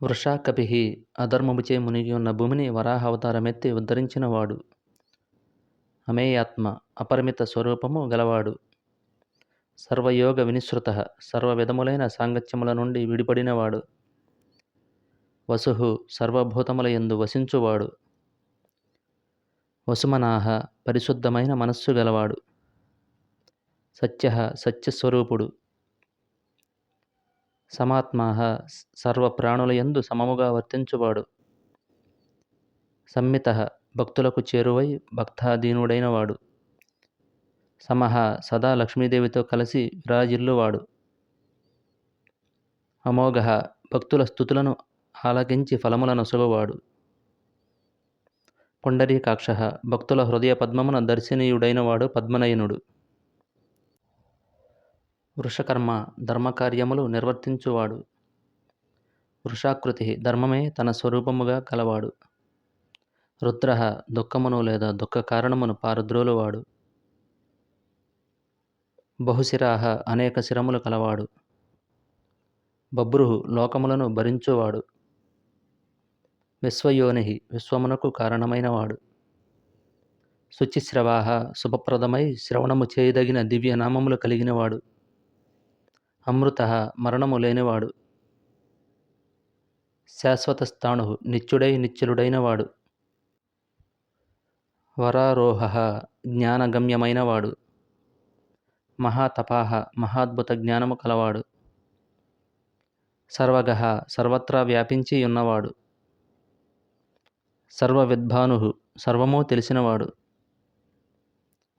వృషాకపిః అధర్మముచే మునిగియున్న భూమిని వరాహావతారమెత్తి ఉద్ధరించినవాడు. అమేయాత్మ అపరిమిత స్వరూపము గలవాడు. సర్వయోగ వినిసృతః సర్వవిధములైన సాంగత్యముల నుండి విడిపడినవాడు. వసుః సర్వభూతములయందు వసించువాడు. వసుమనాః పరిశుద్ధమైన మనస్సు గలవాడు. సత్యః సత్యస్వరూపుడు. సమాత్మాః సర్వప్రాణులయందు సమముగా వర్తించువాడు. సంమితః భక్తులకు చేరువై భక్తాధీనుడైనవాడు. సమః సదా లక్ష్మీదేవితో కలిసి విరాజిల్లువాడు. అమోఘః భక్తుల స్తుతులను ఆలకించి ఫలములనొసగువాడు. పుండరీకాక్షః భక్తుల హృదయ పద్మమున దర్శనీయుడైనవాడు పద్మనయనుడు. వృషకర్మ ధర్మకార్యములు నిర్వర్తించువాడు. వృషాకృతి ధర్మమే తన స్వరూపముగా కలవాడు. రుద్రః దుఃఖమును లేదా దుఃఖ కారణమును పారద్రోలువాడు. బహుశిరాః అనేక శిరములు కలవాడు. బభ్రుః లోకములను భరించువాడు. విశ్వయోనిః విశ్వమునకు కారణమైనవాడు. శుచిశ్రవాః శుభప్రదమై శ్రవణము చేయదగిన దివ్యనామములు కలిగినవాడు. అమృతః మరణము లేనివాడు. శాశ్వతస్థాణుః నిత్యుడై నిశ్చలుడైనవాడు. వరారోహః జ్ఞానగమ్యమైనవాడు. మహాతపాః మహాద్భుత జ్ఞానము కలవాడు. సర్వగః సర్వత్రా వ్యాపించి యున్నవాడు. సర్వవిద్భానుః సర్వము తెలిసినవాడు.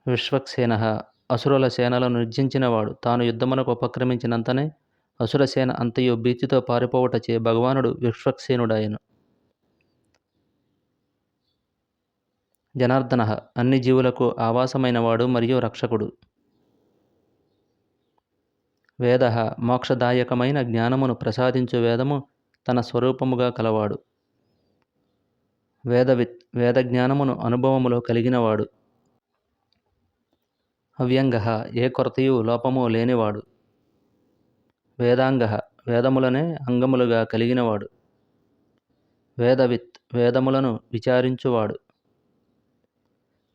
విశ్వక్సేనః అసురుల సేనలను నిర్జించినవాడు. తాను యుద్ధమునకు ఉపక్రమించినంతనే అసురసేన అంతయు భీతితో పారిపోవుటచే భగవానుడు విశ్వక్సేనుడాయెను. జనార్దనః అన్ని జీవులకు ఆవాసమైనవాడు మరియు రక్షకుడు. వేదః మోక్షదాయకమైన జ్ఞానమును ప్రసాదించు వేదము తన స్వరూపముగా కలవాడు. వేదవిత్ వేదజ్ఞానమును అనుభవములో కలిగినవాడు. అవ్యంగః ఏ కొరతయు లోపము లేనివాడు. వేదాంగః వేదములనే అంగములుగా కలిగినవాడు. వేదవిత్ వేదములను విచారించువాడు.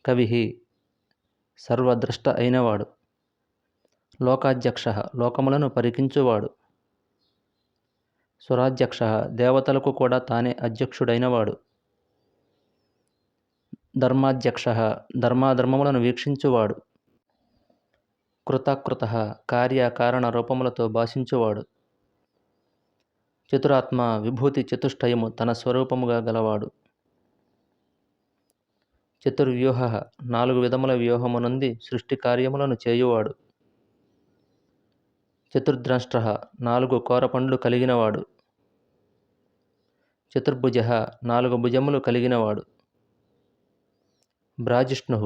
కవిః సర్వద్రష్ట అయినవాడు. లోకాధ్యక్షః లోకములను పరికించువాడు. సురాధ్యక్షః దేవతలకు కూడా తానే అధ్యక్షుడైనవాడు. ధర్మాధ్యక్షః ధర్మాధర్మములను వీక్షించువాడు. కృతాకృతః కార్యకారణ రూపములతో భాషించువాడు. చతురాత్మ విభూతి చతుష్టయము తన స్వరూపముగా గలవాడు. చతుర్వ్యూహః నాలుగు విధముల వ్యూహమునంది సృష్టి కార్యములను చేయువాడు. చతుర్ద్రంష్ట్రః నాలుగు కోరపండ్లు కలిగినవాడు. చతుర్భుజః నాలుగు భుజములు కలిగినవాడు. భ్రాజిష్ణుః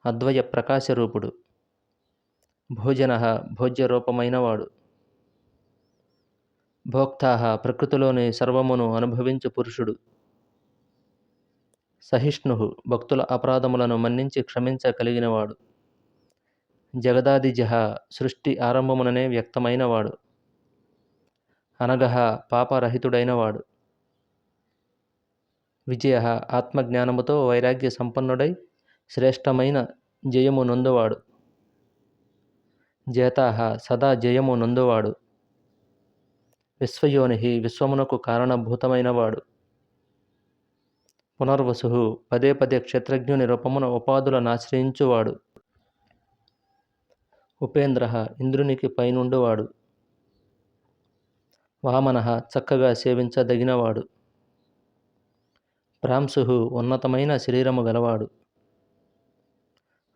అద్వయ ప్రకాశరూపుడు. భోజనః భోజ్యరూపమైనవాడు. భోక్తాః ప్రకృతిలోని సర్వమును అనుభవించు పురుషుడు. సహిష్ణుః భక్తుల అపరాధములను మన్నించి క్షమించగలిగినవాడు. జగదాదిజః సృష్టి ఆరంభముననే వ్యక్తమైనవాడు. అనగః పాపరహితుడైనవాడు. విజయః ఆత్మజ్ఞానముతో వైరాగ్య సంపన్నుడై శ్రేష్టమైన జయము నొందువాడు. జేతాః సదా జయము నొందువాడు. విశ్వయోనిః విశ్వమునకు కారణభూతమైనవాడు. పునర్వసుః పదే పదే క్షేత్రజ్ఞుని రూపమున ఉపాధులనాశ్రయించువాడు. ఉపేంద్రః ఇంద్రునికి పైనుండువాడు. వామనః చక్కగా సేవించదగినవాడు. ప్రాంశుః ఉన్నతమైన శరీరము గలవాడు.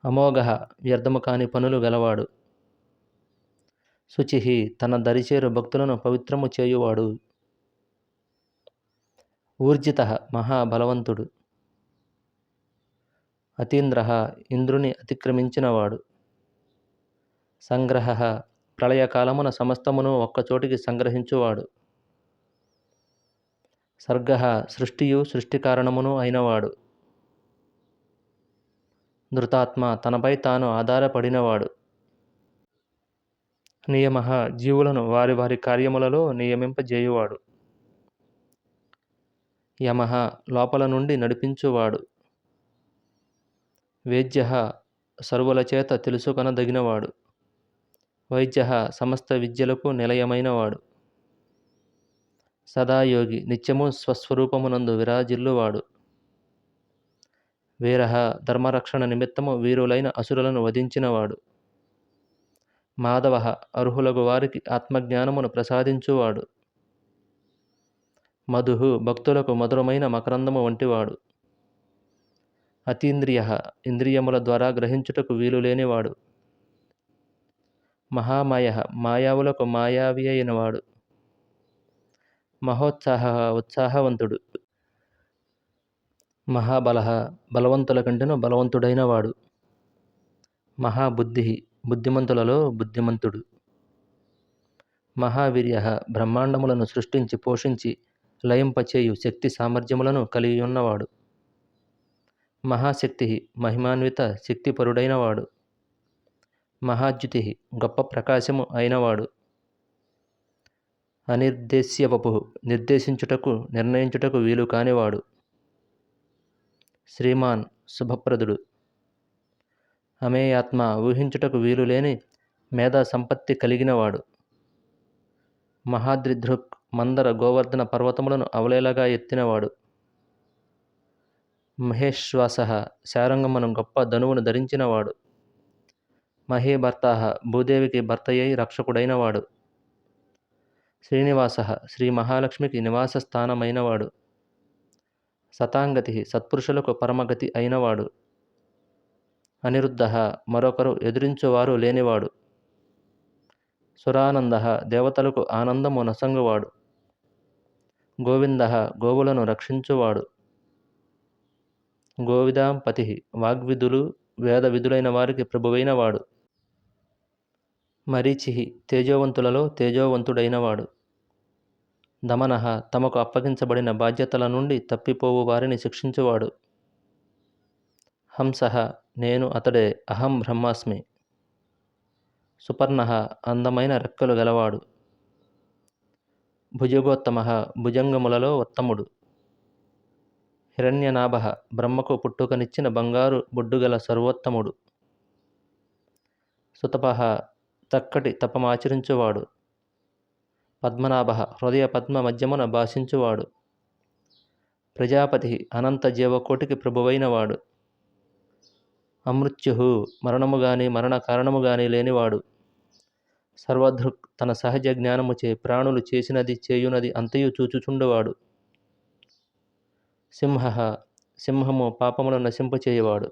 అమోఘః వ్యర్థము కాని పనులు గలవాడు. శుచిః తన దరిచేరు భక్తులను పవిత్రము చేయువాడు. ఊర్జితః మహాబలవంతుడు. అతీంద్రః ఇంద్రుని అతిక్రమించినవాడు. సంగ్రహః ప్రళయకాలమున సమస్తమును ఒక్కచోటికి సంగ్రహించువాడు. సర్గః సృష్టియు సృష్టి కారణమును అయినవాడు. ధృతాత్మ తనపై తాను ఆధారపడినవాడు. నియమః జీవులను వారి వారి కార్యములలో నియమింపజేయువాడు. యమః లోపల నుండి నడిపించువాడు. వేద్యః సర్వులచేత తెలుసుకొనదగినవాడు. వైద్యః సమస్త విద్యలకు నిలయమైనవాడు. సదాయోగి నిత్యము స్వస్వరూపమునందు విరాజిల్లువాడు. వీరః ధర్మరక్షణ నిమిత్తము వీరులైన అసురులను వధించినవాడు. మాధవః అర్హులగు వారికి ఆత్మజ్ఞానమును ప్రసాదించువాడు. మధుః భక్తులకు మధురమైన మకరందము వంటివాడు. అతీంద్రియః ఇంద్రియముల ద్వారా గ్రహించుటకు వీలులేనివాడు. మహామాయః మాయావులకు మాయావి అయినవాడు. మహోత్సాహః ఉత్సాహవంతుడు. మహాబలః బలవంతుల కంటెను బలవంతుడైనవాడు. మహాబుద్ధిః బుద్ధిమంతులలో బుద్ధిమంతుడు. మహావీర్యః బ్రహ్మాండములను సృష్టించి పోషించి లయింపచేయు శక్తి సామర్థ్యములను కలిగియున్నవాడు. మహాశక్తిః మహిమాన్విత శక్తిపరుడైనవాడు. మహాద్యుతిః గొప్ప ప్రకాశము అయినవాడు. అనిర్దేశ్య వపుః నిర్దేశించుటకు నిర్ణయించుటకు వీలు కానివాడు. శ్రీమాన్ శుభప్రదుడు. అమేయాత్మ ఊహించుటకు వీలులేని మేధా సంపత్తి కలిగినవాడు. మహాద్రిదృక్ మందర గోవర్ధన పర్వతములను అవలేలగా ఎత్తినవాడు. మహేశ్వాసః శారంగమును గొప్ప ధనువును ధరించినవాడు. మహీభర్తాః భూదేవికి భర్తయై రక్షకుడైనవాడు. శ్రీనివాసః శ్రీ మహాలక్ష్మికి నివాస స్థానమైనవాడు. సతాంగతిః సత్పురుషులకు పరమగతి అయినవాడు. అనిరుద్ధః మరొకరు ఎదిరించువారు లేనివాడు. సురానందః దేవతలకు ఆనందము నొసంగువాడు. గోవిందః గోవులను రక్షించువాడు. గోవిదాంపతిః వాగ్విదులు వేద విధులైన వారికి ప్రభువైనవాడు. మరీచిః తేజోవంతులలో తేజోవంతుడైనవాడు. దమనః తమకు అప్పగించబడిన బాధ్యతల నుండి తప్పిపోవు వారిని శిక్షించువాడు. హంసః నేను అతడే అహం బ్రహ్మాస్మి. సుపర్ణః అందమైన రెక్కలు గలవాడు. భుజగోత్తమః భుజంగములలో ఉత్తముడు. హిరణ్యనాభః బ్రహ్మకు పుట్టుకనిచ్చిన బంగారు బొడ్డుగల సర్వోత్తముడు. సుతపః చక్కటి తపమాచరించువాడు. పద్మనాభః హృదయ పద్మ మధ్యమున భాషించువాడు. ప్రజాపతి అనంత జీవకోటికి ప్రభువైనవాడు. అమృత్యుః మరణము గాని మరణ కారణము గాని లేనివాడు. సర్వదృక్ తన సహజ జ్ఞానముచే ప్రాణులు చేసినది చేయునది అంతయు చూచుచుండువాడు. సింహః సింహము పాపములను నశింపచేయువాడు.